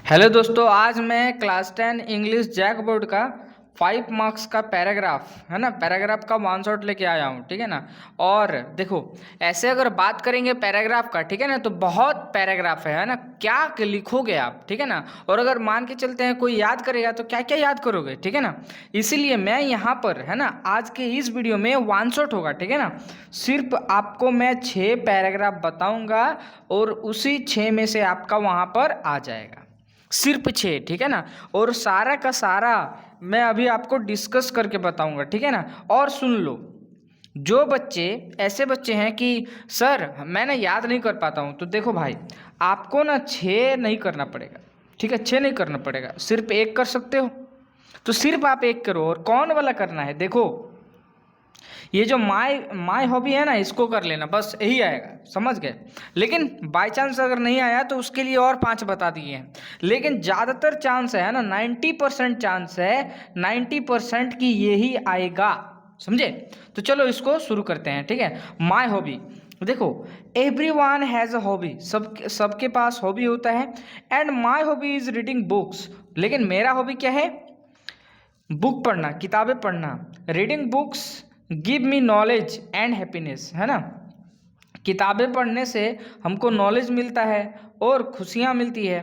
Hello दोस्तों, आज मैं क्लास 10 इंग्लिश जैक बोर्ड का 5 मार्क्स का पैराग्राफ है ना, पैराग्राफ का वन शॉट लेके आया हूँ। ठीक है ना। और देखो, ऐसे अगर बात करेंगे पैराग्राफ का, ठीक है ना, तो बहुत पैराग्राफ है ना, क्या लिखोगे आप, ठीक है ना। और अगर मान के चलते हैं कोई याद करेगा तो क्या क्या याद करोगे, ठीक है ना। इसीलिए मैं यहाँ पर है ना, आज के इस वीडियो में वन शॉट होगा, ठीक है ना। सिर्फ आपको मैं 6 पैराग्राफ बताऊंगा और उसी 6 में से आपका वहाँ पर आ जाएगा, सिर्फ 6, ठीक है ना। और सारा का सारा मैं अभी आपको डिस्कस करके बताऊंगा, ठीक है ना। और सुन लो, जो बच्चे ऐसे बच्चे हैं कि सर मैं ना याद नहीं कर पाता हूँ, तो देखो भाई, आपको ना 6 नहीं करना पड़ेगा, ठीक है। 6 नहीं करना पड़ेगा, सिर्फ 1 कर सकते हो तो सिर्फ आप 1 करो। और कौन वाला करना है, देखो ये जो माय हॉबी है ना, इसको कर लेना, बस यही आएगा, समझ गए। लेकिन बाय चांस अगर नहीं आया तो उसके लिए और 5 बता दिए हैं। लेकिन ज़्यादातर चांस है ना, 90% चांस है, 90% की यही आएगा, समझे। तो चलो इसको शुरू करते हैं, ठीक है। माय हॉबी, देखो, एवरीवन हैज़ अ हॉबी, सबके पास हॉबी होता है। And my hobby is reading books, लेकिन मेरा हॉबी क्या है, बुक पढ़ना, किताबें पढ़ना। Reading books give me knowledge and happiness, है ना। किताबें पढ़ने से हमको नॉलेज मिलता है और खुशियाँ मिलती है।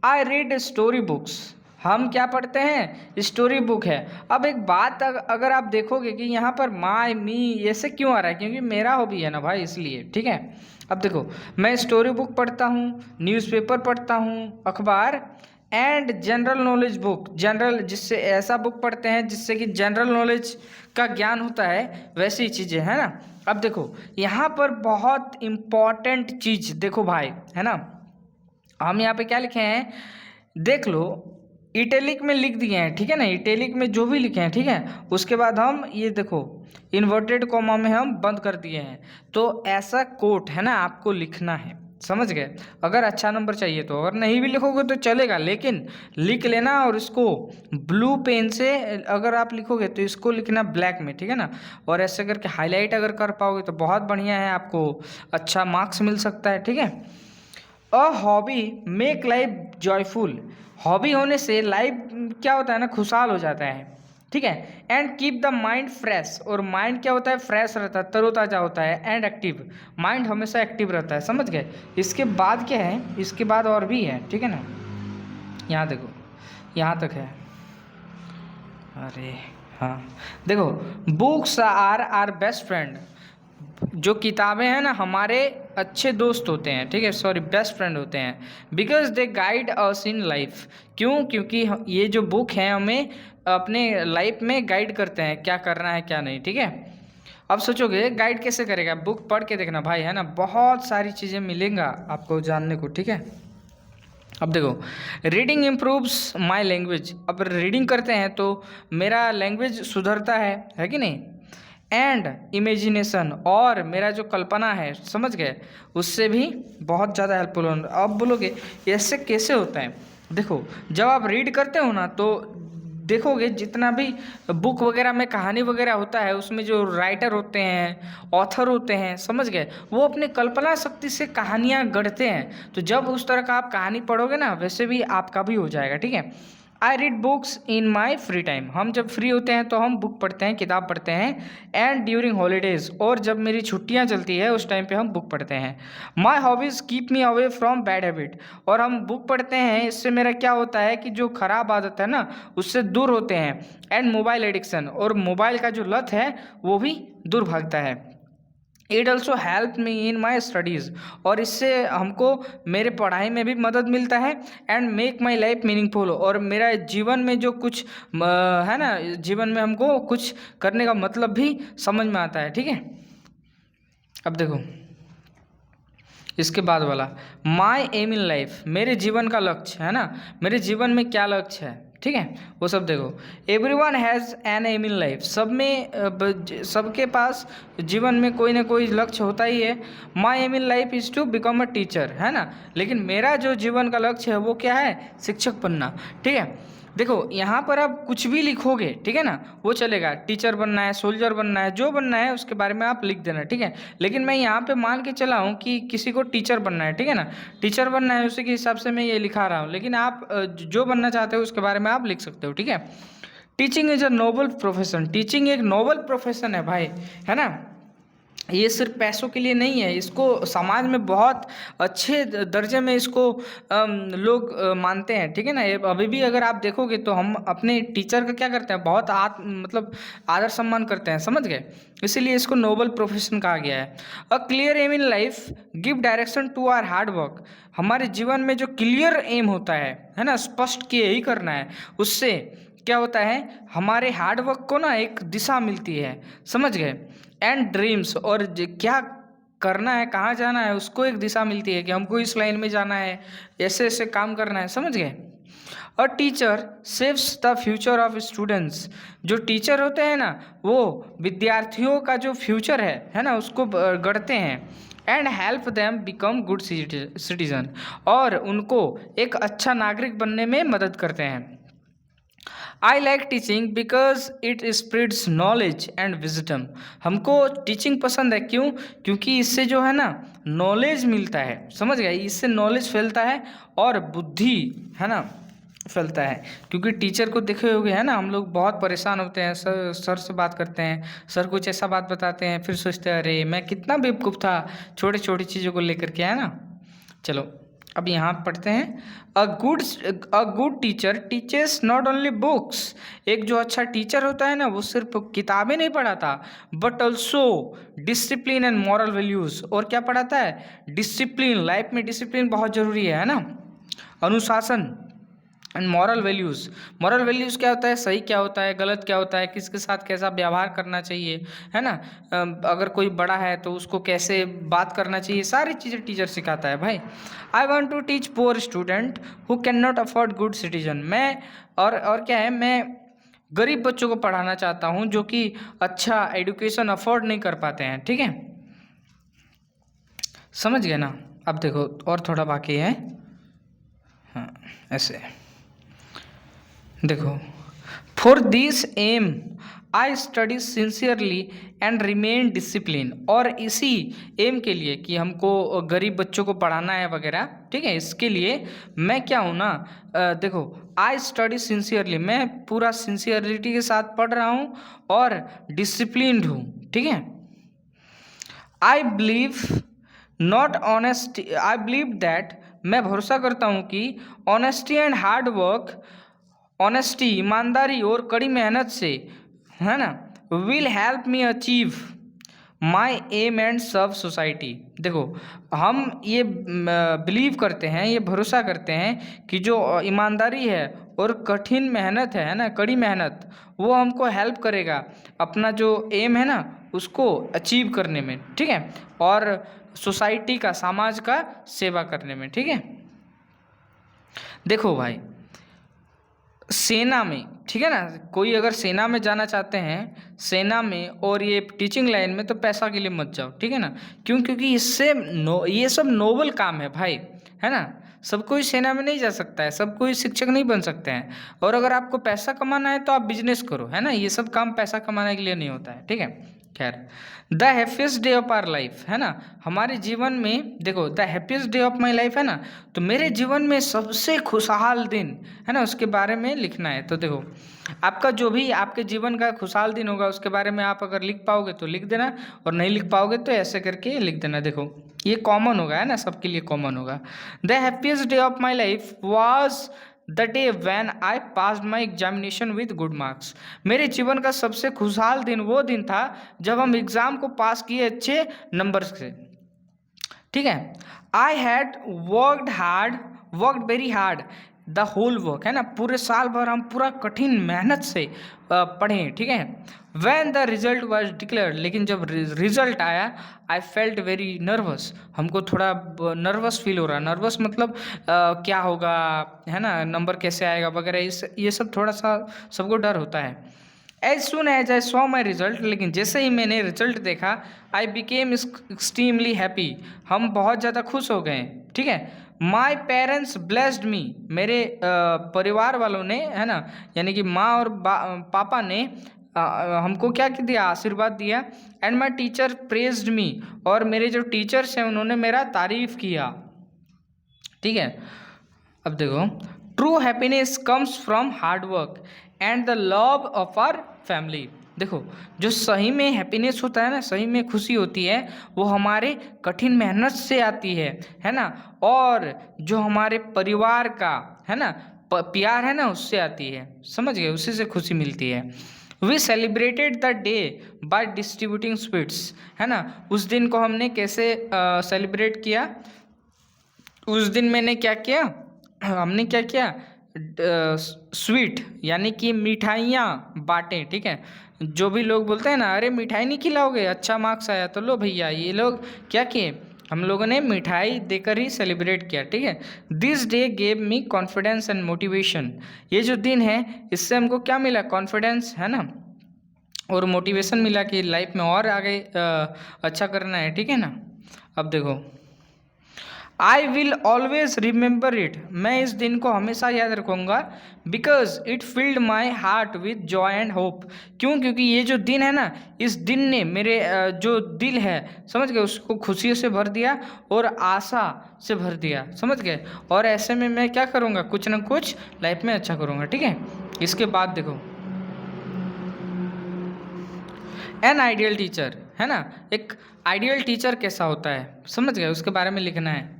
आई रीड स्टोरी बुक्स, हम क्या पढ़ते हैं, स्टोरी बुक है। अब एक बात अगर आप देखोगे कि यहाँ पर माई मी ऐसे क्यों आ रहा है, क्योंकि मेरा हॉबी है ना भाई, इसलिए, ठीक है। अब देखो, मैं स्टोरी बुक पढ़ता हूँ, न्यूज़पेपर पढ़ता हूँ, अखबार, and general knowledge book, general जिससे ऐसा बुक पढ़ते हैं जिससे कि जनरल नॉलेज का ज्ञान होता है, वैसी चीज़ें, है ना। अब देखो यहाँ पर बहुत इम्पॉर्टेंट चीज़ देखो भाई, है ना। हम यहाँ पे क्या लिखे हैं, देख लो, इटैलिक में लिख दिए हैं, ठीक है ना। इटैलिक में जो भी लिखे हैं, ठीक है, उसके बाद हम ये देखो इन्वर्टेड कॉमा में हम बंद कर दिए हैं। तो ऐसा कोट है ना, आपको लिखना है, समझ गए। अगर अच्छा नंबर चाहिए तो, अगर नहीं भी लिखोगे तो चलेगा, लेकिन लिख लेना। और इसको ब्लू पेन से अगर आप लिखोगे तो इसको लिखना ब्लैक में, ठीक है ना। और ऐसे करके हाईलाइट अगर कर पाओगे तो बहुत बढ़िया है, आपको अच्छा मार्क्स मिल सकता है, ठीक है। A hobby make life joyful, hobby होने से लाइफ क्या होता है ना, खुशहाल हो जाता है, ठीक है। And keep the mind fresh, और माइंड क्या होता है, फ्रेश रहता है, तरोताज़ा होता है। एंड एक्टिव, माइंड हमेशा एक्टिव रहता है, समझ गए। इसके बाद क्या है, इसके बाद और भी है, ठीक है ना। यहाँ देखो, यहाँ तक है, अरे हाँ, देखो, books are are best friend, जो किताबें हैं ना हमारे अच्छे दोस्त होते हैं, ठीक है, सॉरी बेस्ट फ्रेंड होते हैं। Because they guide us in life, क्यों, क्योंकि ये जो बुक हैं हमें अपने लाइफ में गाइड करते हैं, क्या करना है क्या नहीं, ठीक है। अब सोचोगे गाइड कैसे करेगा, बुक पढ़ के देखना भाई, है ना, बहुत सारी चीज़ें मिलेंगा आपको जानने को, ठीक है। अब देखो, रीडिंग इम्प्रूव्स माई लैंग्वेज, अब रीडिंग करते हैं तो मेरा लैंग्वेज सुधरता है कि नहीं। एंड इमेजिनेशन, और मेरा जो कल्पना है, समझ गए, उससे भी बहुत ज़्यादा हेल्पफुल हो। अब बोलोगे ऐसे कैसे होता है, देखो, जब आप रीड करते हो ना तो देखोगे जितना भी बुक वगैरह में कहानी वगैरह होता है, उसमें जो राइटर होते हैं, ऑथर होते हैं, समझ गए, वो अपने कल्पना शक्ति से कहानियाँ गढ़ते हैं। तो जब उस तरह का आप कहानी पढ़ोगे ना, वैसे भी आपका भी हो जाएगा, ठीक है। I read books in my free time, हम जब फ्री होते हैं तो हम बुक पढ़ते हैं, किताब पढ़ते हैं। एंड ड्यूरिंग हॉलीडेज़, और जब मेरी छुट्टियां चलती है उस टाइम पे हम बुक पढ़ते हैं। माई hobbies keep me away from bad habit, और हम बुक पढ़ते हैं, इससे मेरा क्या होता है कि जो खराब आदत है ना उससे दूर होते हैं। एंड मोबाइल एडिक्शन, और मोबाइल का जो लत है वो भी दूर भागता है। It also help me in my studies, और इससे हमको मेरे पढ़ाई में भी मदद मिलता है। And make my life meaningful, और मेरा जीवन में जो कुछ है ना, जीवन में हमको कुछ करने का मतलब भी समझ में आता है, ठीक है। अब देखो इसके बाद वाला, माई एम इन लाइफ, मेरे जीवन का लक्ष्य, है ना, मेरे जीवन में क्या लक्ष्य है, ठीक है, वो सब देखो। Everyone has an aim in life, सब में सबके पास जीवन में कोई ना कोई लक्ष्य होता ही है। My aim in life is to become a teacher, है ना, लेकिन मेरा जो जीवन का लक्ष्य है वो क्या है, शिक्षक बनना, ठीक है। देखो यहाँ पर आप कुछ भी लिखोगे, ठीक है ना, वो चलेगा। टीचर बनना है, सोल्जर बनना है, जो बनना है उसके बारे में आप लिख देना, ठीक है। लेकिन मैं यहाँ पे मान के चला हूँ कि किसी को टीचर बनना है, ठीक है ना, टीचर बनना है, उसी के हिसाब से मैं ये लिखा रहा हूँ। लेकिन आप जो बनना चाहते हो उसके बारे में आप लिख सकते हो, ठीक है। Teaching is a noble profession, teaching एक नोबल प्रोफेशन है भाई, है ना। ये सिर्फ पैसों के लिए नहीं है, इसको समाज में बहुत अच्छे दर्जे में इसको लोग मानते हैं, ठीक है ना। ये अभी भी अगर आप देखोगे तो हम अपने टीचर का क्या करते हैं, बहुत मतलब आदर सम्मान करते हैं, समझ गए। इसीलिए इसको नोबल प्रोफेशन कहा गया है। A clear aim in life give direction to our hard work, हमारे जीवन में जो क्लियर एम होता है ना, स्पष्ट कि यही करना है, उससे क्या होता है, हमारे हार्ड वर्क को ना एक दिशा मिलती है, समझ गए। एंड ड्रीम्स, और क्या करना है, कहाँ जाना है, उसको एक दिशा मिलती है कि हमको इस लाइन में जाना है, ऐसे ऐसे काम करना है, समझ गए। और teacher saves the future of students, जो टीचर होते हैं ना, वो विद्यार्थियों का जो फ्यूचर है ना, उसको गढ़ते हैं। And help them become good citizen, और उनको एक अच्छा नागरिक बनने में मदद करते हैं। I like teaching because it spreads knowledge and wisdom, हमको टीचिंग पसंद है, क्यों, क्योंकि इससे जो है ना नॉलेज मिलता है, समझ गए, इससे नॉलेज फैलता है और बुद्धि, है ना, फैलता है। क्योंकि टीचर को देखे होगे, है ना, हम लोग बहुत परेशान होते हैं, सर से बात करते हैं, सर कुछ ऐसा बात बताते हैं, फिर सोचते हैं अरे मैं कितना बेवकूफ़ था छोटी छोटी चीज़ों को लेकर के, है ना। चलो अब यहाँ पढ़ते हैं। A good teacher teaches not only books, एक जो अच्छा टीचर होता है ना, वो सिर्फ किताबें नहीं पढ़ाता, but also discipline and moral values, और क्या पढ़ाता है, डिसिप्लिन, लाइफ में डिसिप्लिन बहुत ज़रूरी है ना, अनुशासन and moral values. Moral values क्या होता है, सही क्या होता है, गलत क्या होता है, किसके साथ कैसा व्यवहार करना चाहिए, है ना, अगर कोई बड़ा है तो उसको कैसे बात करना चाहिए, सारी चीज़ें टीचर सिखाता है भाई। I want to teach poor student who can not afford good citizen, मैं और क्या है, मैं गरीब बच्चों को पढ़ाना चाहता हूँ जो कि अच्छा एजुकेशन अफोर्ड नहीं कर पाते हैं, ठीक है, समझ गए ना। अब देखो और थोड़ा बाकी है, हाँ ऐसे देखो। For this aim I study sincerely and remain discipline, और इसी एम के लिए कि हमको गरीब बच्चों को पढ़ाना है वगैरह, ठीक है, इसके लिए मैं क्या हूँ ना, देखो, आई स्टडी सिंसियरली, मैं पूरा सिंसियरिटी के साथ पढ़ रहा हूँ और डिसिप्लिन्ड हूँ, ठीक है। I believe not honest, I believe that, मैं भरोसा करता हूँ कि honesty and hard work, honesty, ईमानदारी और कड़ी मेहनत से, है ना, will help me achieve my aim and serve society. देखो हम ये बिलीव करते हैं, ये भरोसा करते हैं कि जो ईमानदारी है और कठिन मेहनत है ना, कड़ी मेहनत, वो हमको हेल्प करेगा अपना जो एम है ना उसको अचीव करने में, ठीक है, और सोसाइटी का, समाज का सेवा करने में, ठीक है। देखो भाई, सेना में, ठीक है ना, कोई अगर सेना में जाना चाहते हैं, सेना में और ये टीचिंग लाइन में, तो पैसा के लिए मत जाओ, ठीक है ना, क्यों, क्योंकि इससे ये सब नोबल काम है भाई, है ना। सब कोई सेना में नहीं जा सकता है, सब कोई शिक्षक नहीं बन सकते हैं, और अगर आपको पैसा कमाना है तो आप बिजनेस करो, है ना, ये सब काम पैसा कमाने के लिए नहीं होता है, ठीक है। खैर, the happiest day of our life, है ना, हमारे जीवन में, देखो, the happiest day of my life, है ना, तो मेरे जीवन में सबसे खुशहाल दिन, है ना, उसके बारे में लिखना है। तो देखो आपका जो भी आपके जीवन का खुशहाल दिन होगा उसके बारे में आप अगर लिख पाओगे तो लिख देना, और नहीं लिख पाओगे तो ऐसे करके लिख देना। देखो ये कॉमन होगा, है ना, सबके लिए कॉमन होगा। The happiest day of my life was the day when I pass my examination with good marks, मेरे जीवन का सबसे खुशहाल दिन वो दिन था जब हम एग्ज़ाम को पास किए अच्छे नंबर से, ठीक है। I had worked very hard the whole work, है ना, पूरे साल भर हम पूरा कठिन मेहनत से पढ़े, ठीक है। When the result was declared, लेकिन जब रिजल्ट आया, आई फेल्ट वेरी नर्वस, हमको थोड़ा नर्वस फील हो रहा, नर्वस मतलब क्या होगा, है ना, नंबर कैसे आएगा वगैरह, ये सब थोड़ा सा सबको डर होता है। As soon as I saw my result, लेकिन जैसे ही मैंने रिजल्ट देखा, आई बिकेम एक्सट्रीमली हैप्पी, हम बहुत ज़्यादा खुश हो गए, ठीक है। माई पेरेंट्स ब्लेस्ड मी, मेरे परिवार वालों ने, है ना, यानी कि माँ और पापा ने हमको क्या दिया, आशीर्वाद दिया। एंड माई टीचर प्रेज्ड मी, और मेरे जो टीचर्स हैं उन्होंने मेरा तारीफ किया। ठीक है, अब देखो, true happiness comes from hard work and the love of our family. देखो, जो सही में हैप्पीनेस होता है ना, सही में खुशी होती है, वो हमारे कठिन मेहनत से आती है ना, और जो हमारे परिवार का, है ना, प्यार है ना, उससे आती है। समझ गए, उसी से खुशी मिलती है। We celebrated the day by distributing sweets, है ना, उस दिन को हमने कैसे सेलिब्रेट किया, उस दिन मैंने क्या किया, हमने क्या किया, स्वीट यानी कि मिठाइयाँ बांटें। ठीक है, जो भी लोग बोलते हैं ना, अरे मिठाई नहीं खिलाओगे, अच्छा मार्क्स आया, तो लो भैया, ये लोग क्या किए, हम लोगों ने मिठाई देकर ही सेलिब्रेट किया। ठीक है, this day gave me confidence and motivation, ये जो दिन है इससे हमको क्या मिला, कॉन्फिडेंस, है ना, और मोटिवेशन मिला कि लाइफ में और आगे अच्छा करना है। ठीक है ना, अब देखो, I will always remember it, मैं इस दिन को हमेशा याद रखूँगा, because it filled my heart with Joy and hope. क्यों, क्योंकि ये जो दिन है ना, इस दिन ने मेरे जो दिल है, समझ गए, उसको खुशियों से भर दिया और आशा से भर दिया। समझ गए, और ऐसे में मैं क्या करूँगा, कुछ ना कुछ लाइफ में अच्छा करूँगा। ठीक है, इसके बाद देखो, एन आइडियल टीचर, है ना, एक आइडियल टीचर कैसा होता है, समझ गए, उसके बारे में लिखना है।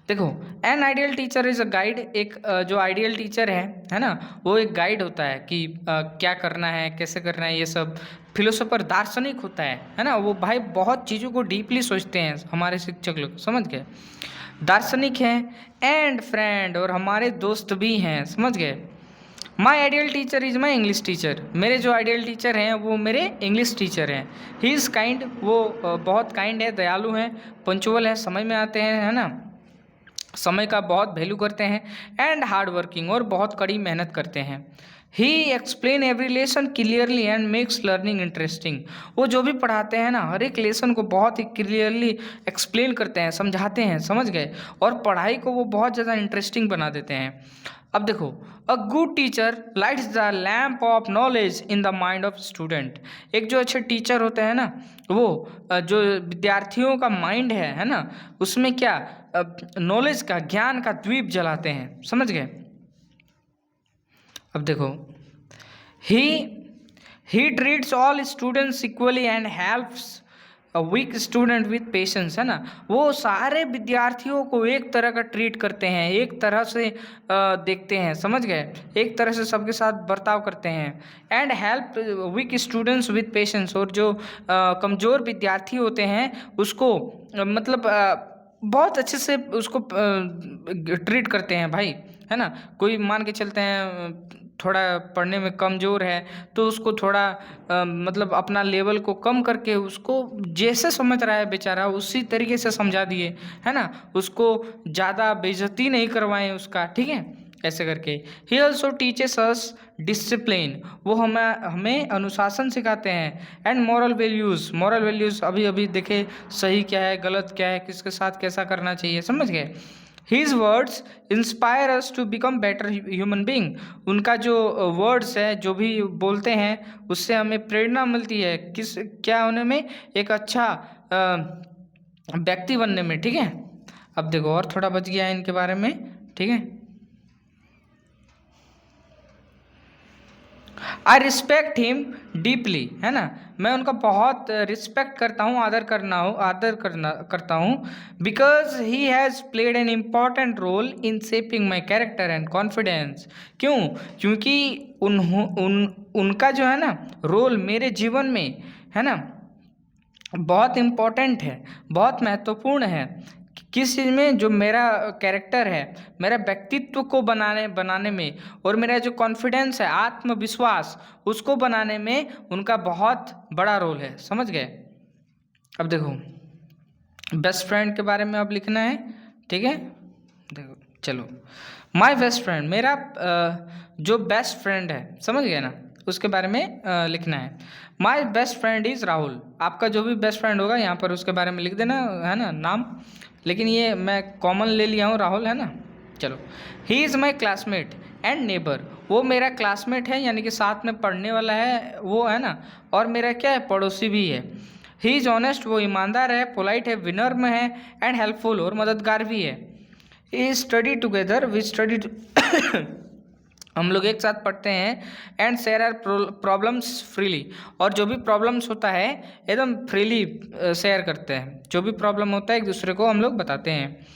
देखो, an ideal teacher is a guide, एक जो आइडियल टीचर है ना, वो एक गाइड होता है कि क्या करना है, कैसे करना है, ये सब। फिलोसोफर, दार्शनिक होता है ना, वो भाई बहुत चीज़ों को डीपली सोचते हैं हमारे शिक्षक लोग, समझ गए, दार्शनिक हैं। एंड फ्रेंड, और हमारे दोस्त भी हैं, समझ गए। माई ideal teacher is my English teacher, मेरे जो आइडियल टीचर हैं वो मेरे इंग्लिश टीचर हैं। ही इज़ काइंड, वो बहुत काइंड है, दयालु हैं, पंचुअल है, समय में आते हैं, है ना, समय का बहुत वैल्यू करते हैं। एंड हार्ड वर्किंग, और बहुत कड़ी मेहनत करते हैं। He explain every lesson clearly and makes learning interesting, वो जो भी पढ़ाते हैं ना, हर एक लेसन को बहुत ही क्लियरली एक्सप्लेन करते हैं, समझाते हैं, समझ गए, और पढ़ाई को वो बहुत ज़्यादा इंटरेस्टिंग बना देते हैं। अब देखो, a good teacher lights the lamp of knowledge in the mind of student, एक जो अच्छे टीचर होते हैं ना, वो जो विद्यार्थियों का माइंड है ना, उसमें क्या, नॉलेज का, ज्ञान का द्वीप जलाते हैं, समझ गए। अब देखो, he he treats all students equally and helps a weak student with patience, है ना, वो सारे विद्यार्थियों को एक तरह का ट्रीट करते हैं, एक तरह से देखते हैं, समझ गए, एक तरह से सबके साथ बर्ताव करते हैं। And help weak students with patience, और जो कमज़ोर विद्यार्थी होते हैं उसको मतलब बहुत अच्छे से उसको ट्रीट करते हैं भाई, है ना। कोई मान के चलते हैं थोड़ा पढ़ने में कमज़ोर है, तो उसको थोड़ा मतलब अपना लेवल को कम करके उसको जैसे समझ रहा है बेचारा उसी तरीके से समझा दिए, है ना, उसको ज़्यादा बेइज्जती नहीं करवाएं उसका। ठीक है, ऐसे करके। He also teaches us discipline, वो हमें अनुशासन सिखाते हैं। And moral values, moral values अभी अभी देखे सही क्या है, गलत क्या है, किसके साथ कैसा करना चाहिए, समझ गए। His words inspire us to become better human being, उनका जो वर्ड्स है, जो भी बोलते हैं, उससे हमें प्रेरणा मिलती है किस क्या होने में, एक अच्छा व्यक्ति बनने में। ठीक है, अब देखो, और थोड़ा बच गया है इनके बारे में। ठीक है, आई रिस्पेक्ट हिम डीपली, है ना, मैं उनका बहुत रिस्पेक्ट करता हूँ, आदर करता हूँ। Because he has played an important role in shaping my character and confidence. क्यों, क्योंकि उनका जो है ना रोल मेरे जीवन में, है ना, बहुत इम्पोर्टेंट है, बहुत महत्वपूर्ण है। किस चीज़ में, जो मेरा कैरेक्टर है, मेरा व्यक्तित्व को बनाने में, और मेरा जो कॉन्फिडेंस है, आत्मविश्वास, उसको बनाने में उनका बहुत बड़ा रोल है, समझ गए। अब देखो, बेस्ट फ्रेंड के बारे में अब लिखना है। ठीक है, देखो, चलो, माय बेस्ट फ्रेंड, मेरा जो बेस्ट फ्रेंड है, समझ गए ना, उसके बारे में लिखना है। My best friend is Rahul, आपका जो भी बेस्ट फ्रेंड होगा यहाँ पर उसके बारे में लिख देना, है ना, नाम लेकिन ये मैं कॉमन ले लिया हूँ राहुल, है ना। चलो, he is my classmate and neighbour, वो मेरा क्लासमेट है यानी कि साथ में पढ़ने वाला है वो, है ना, और मेरा क्या है, पड़ोसी भी है। ही इज़ ऑनेस्ट, वो ईमानदार है, पोलाइट है, विनम्र है, एंड हेल्पफुल, और मददगार भी है। He study together, we study हम लोग एक साथ पढ़ते हैं, and share our problems freely, और जो भी प्रॉब्लम्स होता है एकदम फ्रीली शेयर करते हैं, जो भी प्रॉब्लम होता है एक दूसरे को हम लोग बताते हैं।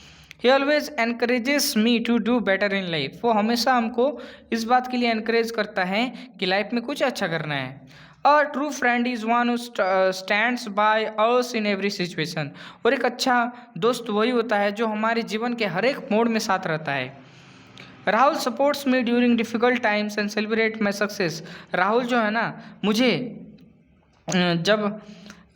He always encourages me to do better in life, वो हमेशा हमको इस बात के लिए एनकरेज करता है कि लाइफ में कुछ अच्छा करना है। A true friend is one who stands by us in every situation, और एक अच्छा दोस्त वही होता है जो हमारे जीवन के हर एक मोड़ में साथ रहता है। Rahul supports me during difficult times and celebrate my success, Rahul जो है ना मुझे जब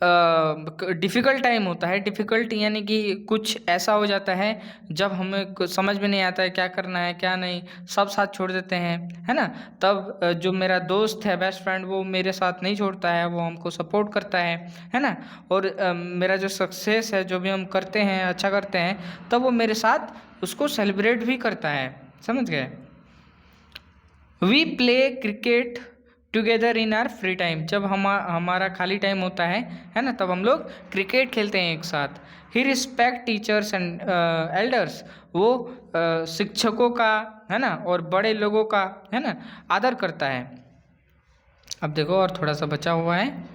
डिफ़िकल्ट टाइम होता है, डिफ़िकल्ट यानी कि कुछ ऐसा हो जाता है जब हमें कुछ समझ में नहीं आता है क्या करना है क्या नहीं, सब साथ छोड़ देते हैं, है ना, तब जो मेरा दोस्त है, बेस्ट फ्रेंड, वो मेरे साथ नहीं छोड़ता है, वो हमको सपोर्ट करता है ना, और मेरा जो सक्सेस है, जो भी हम करते हैं अच्छा करते हैं, तब वो मेरे साथ उसको सेलिब्रेट भी करता है, समझ गए। We play cricket together in our free time, जब हमारा खाली टाइम होता है ना, तब हम लोग क्रिकेट खेलते हैं एक साथ। ही रिस्पेक्ट टीचर्स एंड एल्डर्स, वो शिक्षकों का, है ना, और बड़े लोगों का, है ना, आदर करता है। अब देखो और थोड़ा सा बचा हुआ है।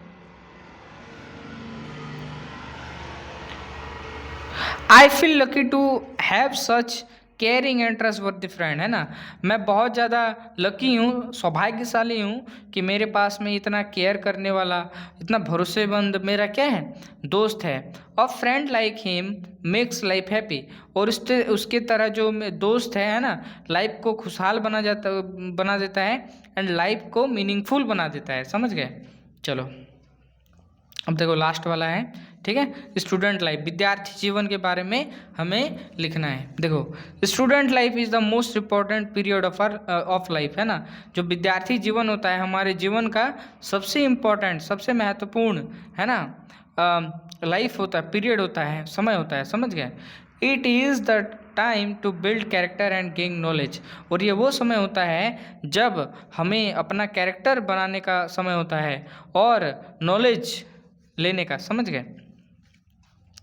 I feel lucky to have such caring and trustworthy friend, है ना, मैं बहुत ज़्यादा लकी हूँ, सौभाग्यशाली हूँ कि मेरे पास में इतना केयर करने वाला, इतना भरोसेमंद मेरा क्या है, दोस्त है। अ friend like him makes life happy, और उसके तरह जो दोस्त है ना, लाइफ को खुशहाल बना देता है, एंड लाइफ को मीनिंगफुल बना देता है, समझ गए। चलो अब देखो लास्ट वाला है, ठीक है, स्टूडेंट लाइफ, विद्यार्थी जीवन के बारे में हमें लिखना है। देखो, student life is the most important period of life, है ना, जो विद्यार्थी जीवन होता है हमारे जीवन का सबसे इम्पोर्टेंट, सबसे महत्वपूर्ण, है ना, लाइफ होता है, पीरियड होता है, समय होता है, समझ गए। It is the time to build character and gain knowledge, और ये वो समय होता है जब हमें अपना कैरेक्टर बनाने का समय होता है और नॉलेज लेने का, समझ गए।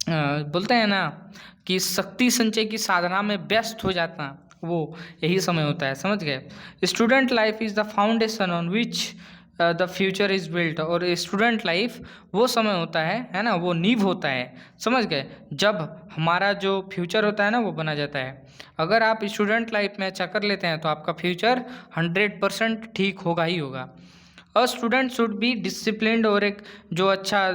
बोलते हैं ना कि शक्ति संचय की साधना में व्यस्त हो जाता, वो यही समय होता है, समझ गए। Student life is the foundation on which the future is built, और स्टूडेंट लाइफ वो समय होता है ना, वो नींव होता है, समझ गए, जब हमारा जो फ्यूचर होता है ना वो बना जाता है। अगर आप स्टूडेंट लाइफ में अच्छा कर लेते हैं तो आपका फ्यूचर 100% ठीक होगा ही होगा। A student should be disciplined, और एक जो अच्छा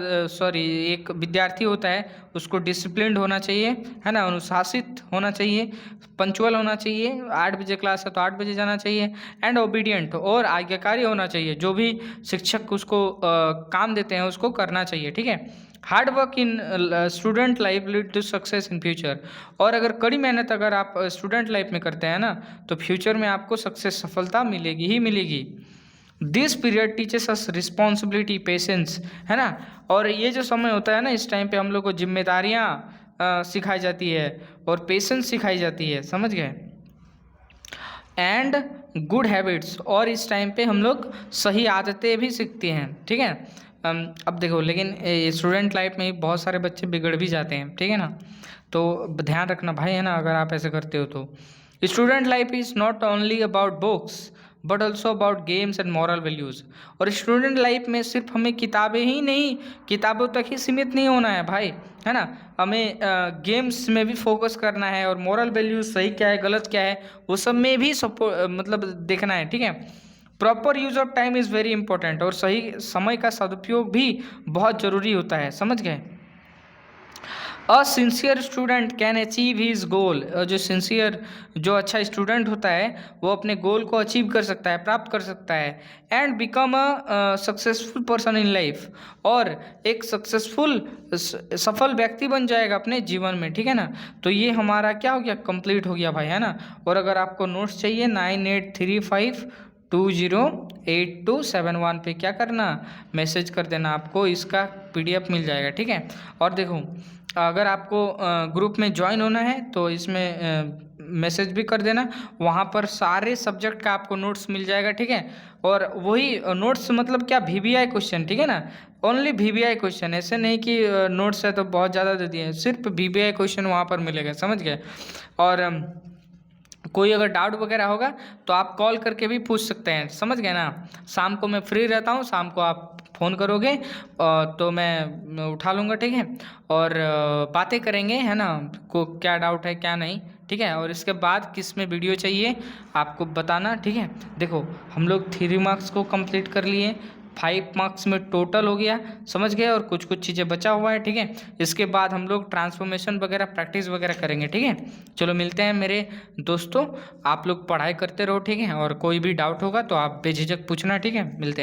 एक विद्यार्थी होता है उसको डिसिप्लिन्ड होना चाहिए, है ना, अनुशासित होना चाहिए, पंचुअल होना चाहिए, 8 बजे क्लास है तो 8 बजे जाना चाहिए, एंड ओबीडियंट, और आज्ञाकारी होना चाहिए, जो भी शिक्षक उसको काम देते हैं उसको करना चाहिए, ठीक है। Hard work in student life lead to success in future, और अगर कड़ी मेहनत अगर आप स्टूडेंट लाइफ में करते हैं ना तो फ्यूचर में आपको सक्सेस, सफलता मिलेगी ही मिलेगी। This period teaches us responsibility, patience, है ना, और ये जो समय होता है ना, इस टाइम पे हम लोग को जिम्मेदारियाँ सिखाई जाती है और पेशेंस सिखाई जाती है, समझ गए, एंड गुड हैबिट्स, और इस टाइम पे हम लोग सही आदतें भी सीखते हैं, ठीक है। अब देखो, लेकिन स्टूडेंट लाइफ में बहुत सारे बच्चे बिगड़ भी जाते हैं, ठीक है ना, तो ध्यान रखना भाई, है ना, अगर आप ऐसे करते हो तो। Student life is not only about books but also about games and moral values, और स्टूडेंट लाइफ में सिर्फ हमें किताबें ही नहीं, किताबों तक ही सीमित नहीं होना है भाई, है ना, हमें गेम्स में भी फोकस करना है, और मॉरल वैल्यूज़ सही क्या है गलत क्या है वो सब में भी मतलब देखना है, ठीक है। Proper use of time is very important, और सही समय का सदुपयोग भी बहुत ज़रूरी होता है, समझ गए। A sincere student can achieve his goal, जो सिंसियर, जो अच्छा स्टूडेंट होता है वो अपने गोल को अचीव कर सकता है, प्राप्त कर सकता है, and become a successful person in life, और एक सक्सेसफुल सफल व्यक्ति बन जाएगा अपने जीवन में, ठीक है ना। तो ये हमारा क्या हो गया, कंप्लीट हो गया भाई, है ना। और अगर आपको नोट्स चाहिए 9835208271 पे क्या करना, मैसेज कर देना, आपको इसका PDF मिल जाएगा, ठीक है। और देखो अगर आपको ग्रुप में ज्वाइन होना है तो इसमें मैसेज भी कर देना, वहाँ पर सारे सब्जेक्ट का आपको नोट्स मिल जाएगा, ठीक है। और वही नोट्स मतलब क्या, VBI क्वेश्चन, ठीक है ना, ओनली VBI क्वेश्चन, ऐसे नहीं कि नोट्स है तो बहुत ज़्यादा दे दिए, सिर्फ VBI क्वेश्चन वहाँ पर मिलेगा, समझ गए। और कोई अगर डाउट वगैरह होगा तो आप कॉल करके भी पूछ सकते हैं, समझ गए ना। शाम को मैं फ्री रहता हूँ, शाम को आप फ़ोन करोगे तो मैं उठा लूँगा, ठीक है। और बातें करेंगे, है ना, को क्या डाउट है क्या नहीं, ठीक है। और इसके बाद किस में वीडियो चाहिए आपको बताना, ठीक है। देखो हम लोग 3 मार्क्स को कंप्लीट कर लिए, 5 मार्क्स में टोटल हो गया, समझ गए। और कुछ कुछ चीज़ें बचा हुआ है, ठीक है। इसके बाद हम लोग ट्रांसफॉर्मेशन वगैरह प्रैक्टिस वगैरह करेंगे, ठीक है। चलो मिलते हैं मेरे दोस्तों, आप लोग पढ़ाई करते रहो, ठीक है। और कोई भी डाउट होगा तो आप बेझिझक पूछना, ठीक है। मिलते हैं।